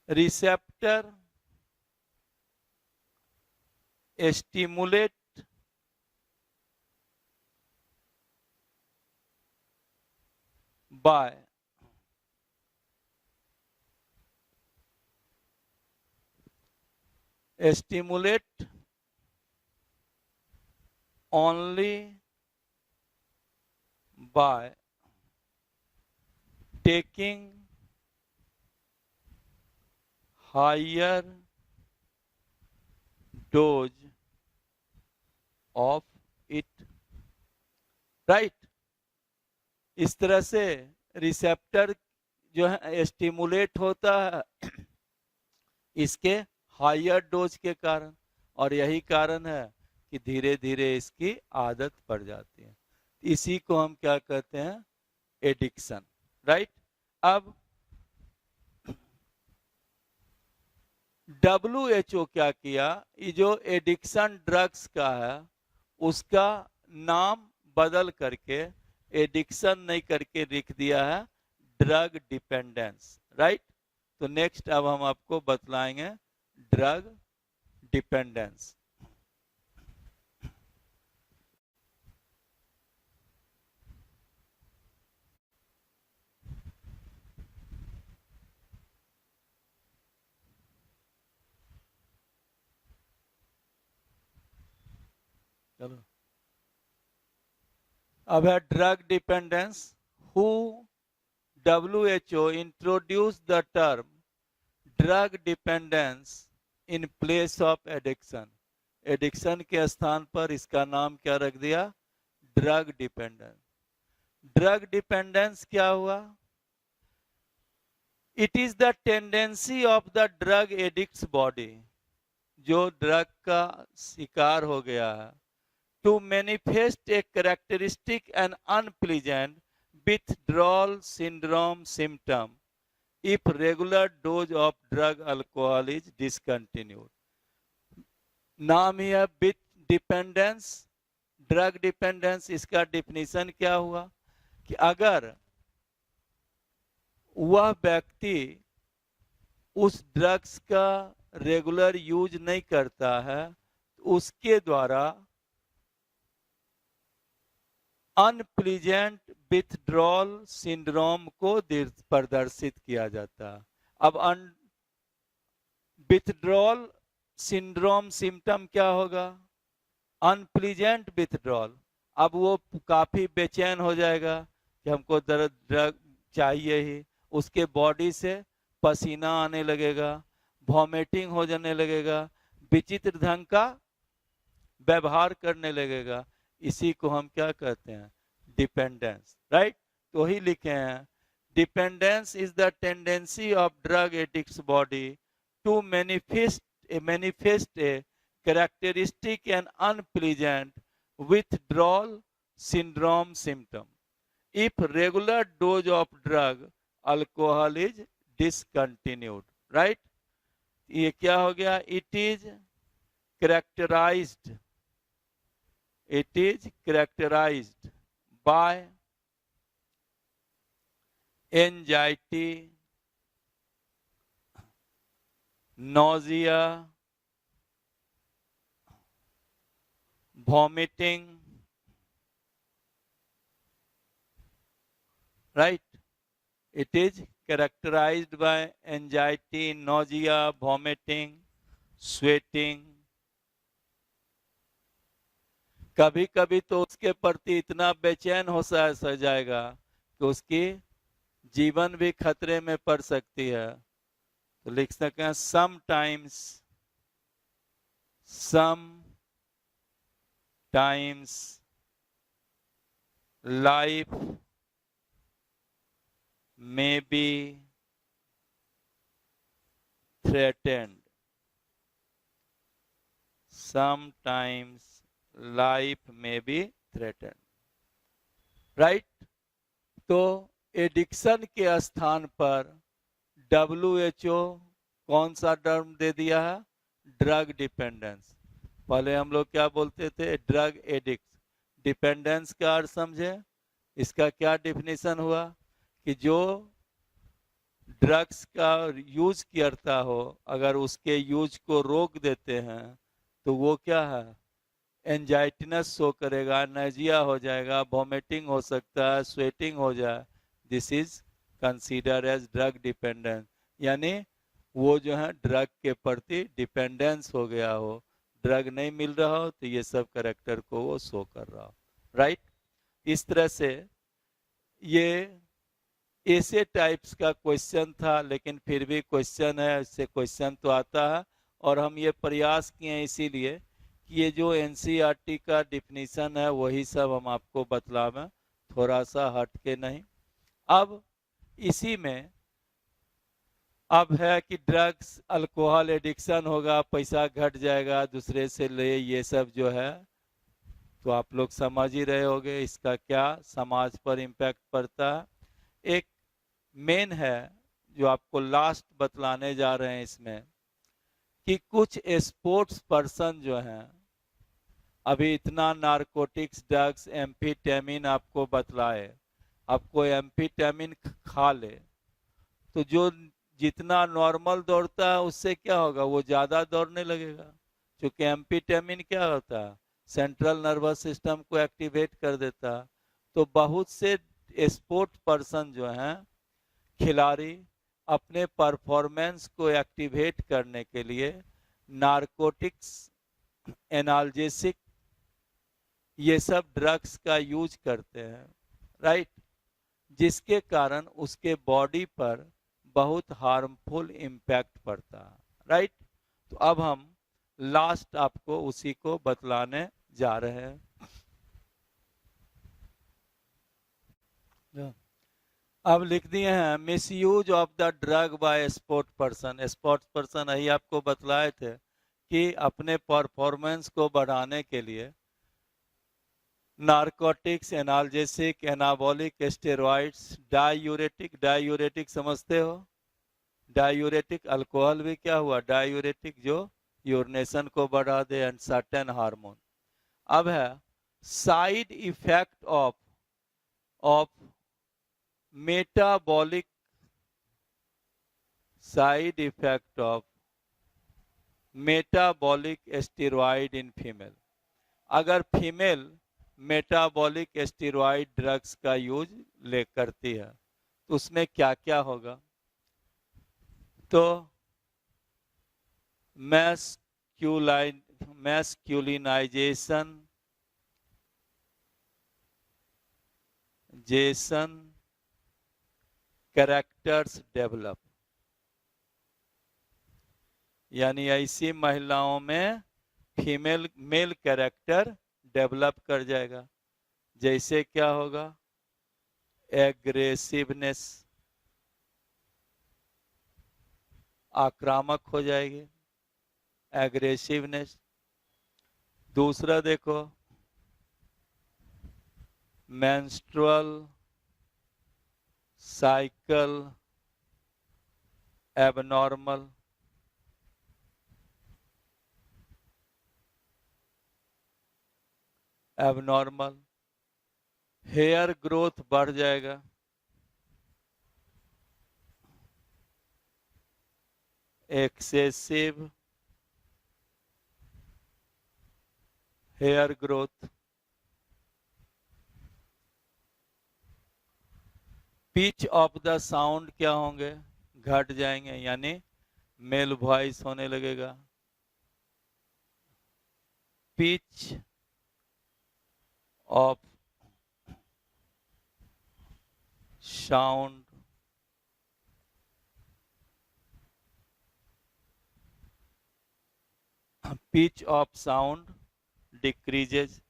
receptor stimulate by stimulate only by taking higher dose of it, right? इस तरह से रिसेप्टर जो है stimulate होता है इसके हायर डोज के कारण, और यही कारण है कि धीरे धीरे इसकी आदत पड़ जाती है। इसी को हम क्या कहते हैं? Addiction, right? अब WHO क्या किया? ये जो एडिक्शन ड्रग्स का है उसका नाम बदल करके एडिक्शन नहीं करके लिख दिया है ड्रग डिपेंडेंस, राइट? तो नेक्स्ट अब हम आपको बतलाएंगे ड्रग डिपेंडेंस। चलो अब है drug dependence. Who WHO introduced the term drug dependence in place of addiction। Addiction के स्थान पर इसका नाम क्या रख दिया? Drug dependence. ड्रग डिपेंडेंस क्या हुआ? It is the tendency of the drug addicts body, जो ड्रग का शिकार हो गया है, to manifest a characteristic and unpleasant withdrawal syndrome symptom if regular dose of drug alcohol is discontinued। नाम ही है विथ डिपेंडेंस, ड्रग डिपेंडेंस। इसका definition क्या हुआ कि अगर वह व्यक्ति उस ड्रग्स का रेगुलर यूज नहीं करता है, उसके द्वारा अनप्लीजेंट विथड्रॉल सिंड्रोम को प्रदर्शित किया जाता है। अब विथड्रॉल सिंड्रोम सिम्टम क्या होगा? Unpleasant withdrawal. अब वो काफी बेचैन हो जाएगा कि हमको ड्रग चाहिए ही, उसके बॉडी से पसीना आने लगेगा, वॉमिटिंग हो जाने लगेगा, विचित्र ढंग का व्यवहार करने लगेगा। इसी को हम क्या कहते हैं? Dependence, right? तो ही लिखे हैं dependence is the tendency of drug addicts body to manifest a characteristic and unpleasant withdrawal syndrome symptom if regular dose of drug alcohol is discontinued, right? ये क्या हो गया? It is characterized by anxiety, nausea, vomiting, right? It is characterized by anxiety, nausea, vomiting, sweating। कभी कभी तो उसके प्रति इतना बेचैन हो जाएगा कि उसकी जीवन भी खतरे में पड़ सकती है। तो लिख सकते हैं sometimes life may be threatened। sometimes life may be threatened, right? तो एडिक्शन के स्थान पर WHO कौन सा टर्म दे दिया है? Drug dependence. पहले हम लोग क्या बोलते थे? Drug addict. डिपेंडेंस का अर्थ समझे? इसका क्या डिफिनीशन हुआ कि जो ड्रग्स का यूज करता हो, अगर उसके यूज को रोक देते हैं तो वो क्या है? एंजाइटीनेस शो करेगा, नजिया हो जाएगा, वॉमिटिंग हो सकता है, स्वेटिंग हो जाए। This is consider as drug dependence, यानी वो जो है ड्रग के प्रति डिपेंडेंस हो गया हो, ड्रग नहीं मिल रहा हो तो ये सब कैरेक्टर को वो शो कर रहा हो, राइट? इस तरह से ये ऐसे टाइप्स का क्वेश्चन था, लेकिन फिर भी क्वेश्चन है, इससे क्वेश्चन तो आता है। और हम ये प्रयास किए इसीलिए कि ये जो एनसीईआरटी का डिफिनीशन है वही सब हम आपको बतलावें, थोड़ा सा हट के नहीं। अब इसी में अब है कि ड्रग्स अल्कोहल एडिक्शन होगा, पैसा घट जाएगा दूसरे से ले, ये सब जो है तो आप लोग समझ ही रहे होंगे इसका क्या समाज पर इम्पैक्ट पड़ता है। एक मेन है जो आपको लास्ट बतलाने जा रहे हैं इसमें, कि कुछ स्पोर्ट्स पर्सन जो हैं, अभी इतना नारकोटिक्स ड्रग्स एम्फीटेमिन आपको बतलाए, आपको एम्फीटेमिन खा ले तो जो जितना नॉर्मल दौड़ता है उससे क्या होगा? वो ज़्यादा दौड़ने लगेगा, क्योंकि एम्फीटेमिन क्या होता है? सेंट्रल नर्वस सिस्टम को एक्टिवेट कर देता है। तो बहुत से स्पोर्ट पर्सन जो हैं, खिलाड़ी, अपने परफॉर्मेंस को एक्टिवेट करने के लिए नारकोटिक्स, एनाल्जेसिक ये सब ड्रग्स का यूज करते हैं, राइट, जिसके कारण उसके बॉडी पर बहुत हार्मफुल इम्पैक्ट पड़ता है, राइट। तो अब हम लास्ट आपको उसी को बतलाने जा रहे हैं। अब लिख दिए हैं misuse of the drug bye sport person. Sports person यही आपको बतलाए थे कि अपने परफॉर्मेंस को बढ़ाने के लिए narcotics, analgesic, anabolic steroids, diuretic. Diuretic समझते हो, डायूरेटिक अल्कोहल भी क्या हुआ, डायूरेटिक जो यूरिनेशन को बढ़ा दे, एंड सर्टेन हार्मोन। अब है side effect of of metabolic, side effect of metabolic steroid in female. अगर फीमेल मेटाबॉलिक स्टेरॉइड ड्रग्स का यूज ले करती है तो उसमें क्या क्या होगा, तो मैस्क्यूलिनाइजेशन कैरेक्टर्स डेवलप, यानी ऐसी महिलाओं में फीमेल मेल कैरेक्टर डेवलप कर जाएगा। जैसे क्या होगा, एग्रेसिवनेस, आक्रामक हो जाएगी, एग्रेसिवनेस। दूसरा देखो, menstrual cycle abnormal, abnormal. Hair growth बढ़ जाएगा, excessive hair growth. Pitch of the sound क्या होंगे, घट जाएंगे, यानी मेल वॉइस होने लगेगा। Pitch of sound pitch of sound decreases,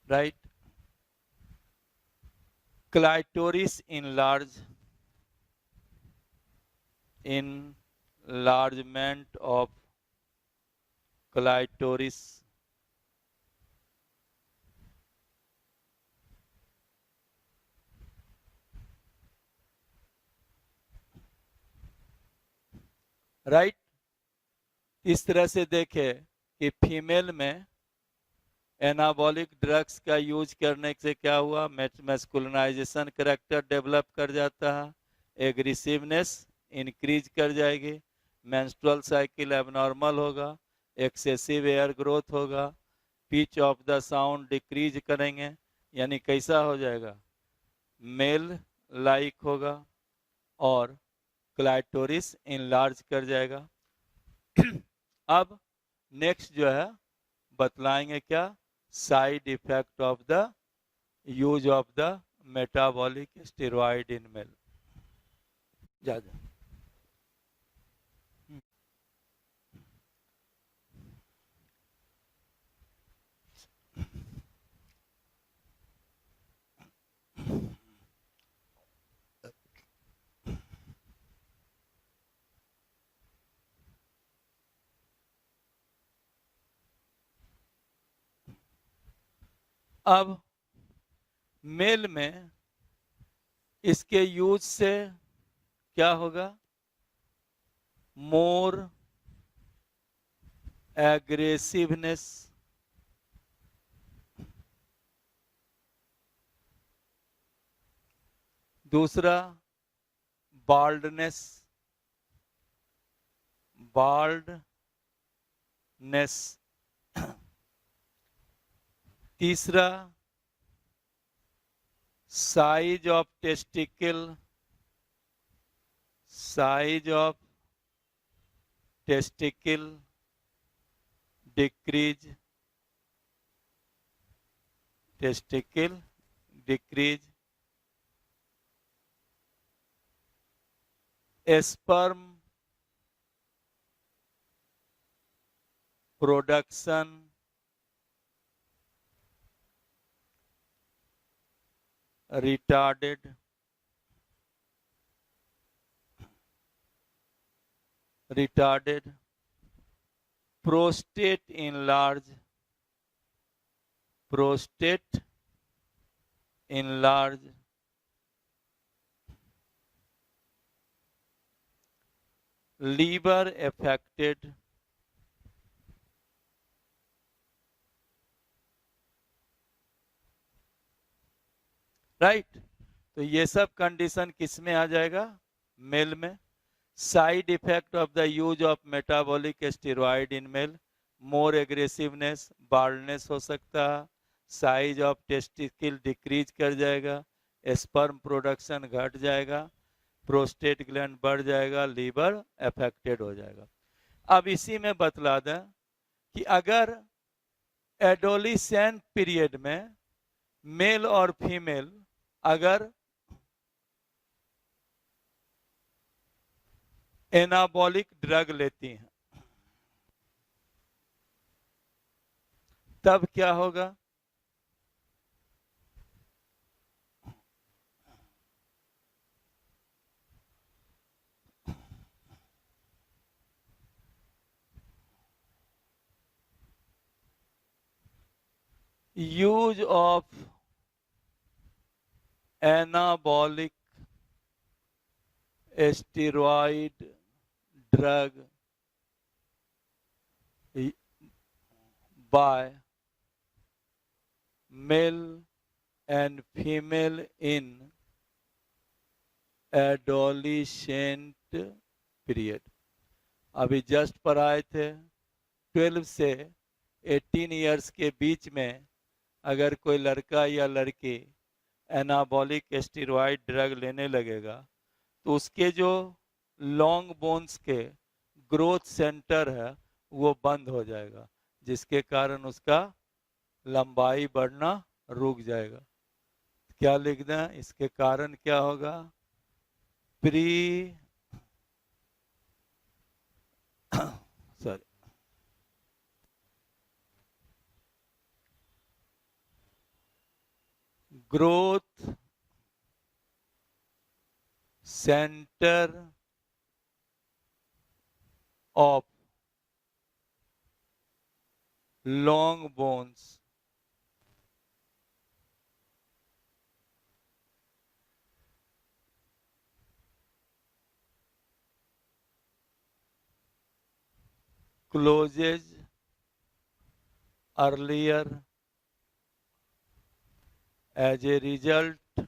right? Clitoris enlargement of clitoris, right. इस तरह से देखे कि फीमेल में एनाबॉलिक ड्रग्स का यूज करने से क्या हुआ, मैस्कुलिनाइजेशन कैरेक्टर डेवलप कर जाता है, एग्रेसिवनेस इंक्रीज कर जाएगी, मेंस्ट्रुअल साइकिल एबनॉर्मल होगा, एक्सेसिव एयर ग्रोथ होगा, pitch of the sound decrease करेंगे, यानी कैसा हो जाएगा, मेल लाइक होगा, और क्लाइटोरिस इनलार्ज कर जाएगा। अब नेक्स्ट जो है बतलाएंगे क्या, side effect of the use of the metabolic steroid in male. ज्यादा अब मेल में इसके यूज से क्या होगा, मोर एग्रेसिवनेस, दूसरा बाल्डनेस, तीसरा size of testicle, size of testicle decrease, testicle decrease, sperm production retarded, prostate enlarge, liver affected, right. तो ये सब कंडीशन किस में आ जाएगा? मेल में। Side effect of the use of metabolic steroid in male, more aggressiveness, baldness हो सकता है, साइज ऑफ टेस्टिकल डिक्रीज कर जाएगा, स्पर्म प्रोडक्शन घट जाएगा, प्रोस्टेट ग्लैंड बढ़ जाएगा, लीवर अफेक्टेड हो जाएगा। अब इसी में बतला दें कि अगर एडोलिसेंट पीरियड में मेल और फीमेल अगर एनाबॉलिक ड्रग लेती हैं तब क्या होगा? Use of anabolic steroid drug by male and female in adolescent period। अभी जस्ट पढ़ाए थे 12 से 18 इयर्स के बीच में अगर कोई लड़का या लड़की एनाबॉलिक स्टेरॉइड ड्रग लेने लगेगा तो उसके जो लॉन्ग बोन्स के ग्रोथ सेंटर है वो बंद हो जाएगा, जिसके कारण उसका लंबाई बढ़ना रुक जाएगा। क्या लिखना है? इसके कारण क्या होगा? Growth centre of long bones closes earlier as a result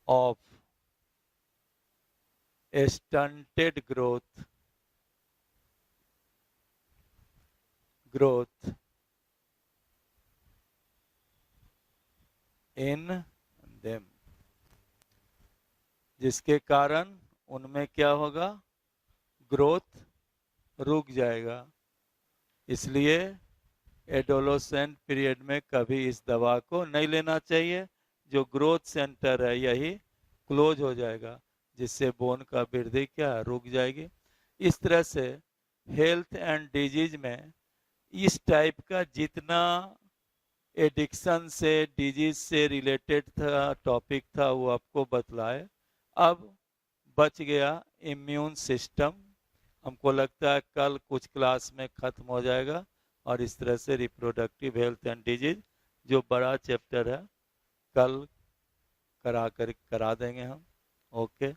of stunted growth in them, जिसके कारण उनमें क्या होगा? ग्रोथ रुक जाएगा। इसलिए एडोलेसेंट पीरियड में कभी इस दवा को नहीं लेना चाहिए। जो ग्रोथ सेंटर है यही क्लोज हो जाएगा, जिससे बोन का वृद्धि क्या रुक जाएगी। इस तरह से हेल्थ एंड डिजीज में इस टाइप का जितना एडिक्शन से डिजीज से रिलेटेड था टॉपिक था वो आपको बतलाए। अब बच गया इम्यून सिस्टम। हमको लगता है कल कुछ क्लास में खत्म हो जाएगा और इस तरह से रिप्रोडक्टिव हेल्थ एंड डिजीज जो बड़ा चैप्टर है कल करा देंगे हम। ओके।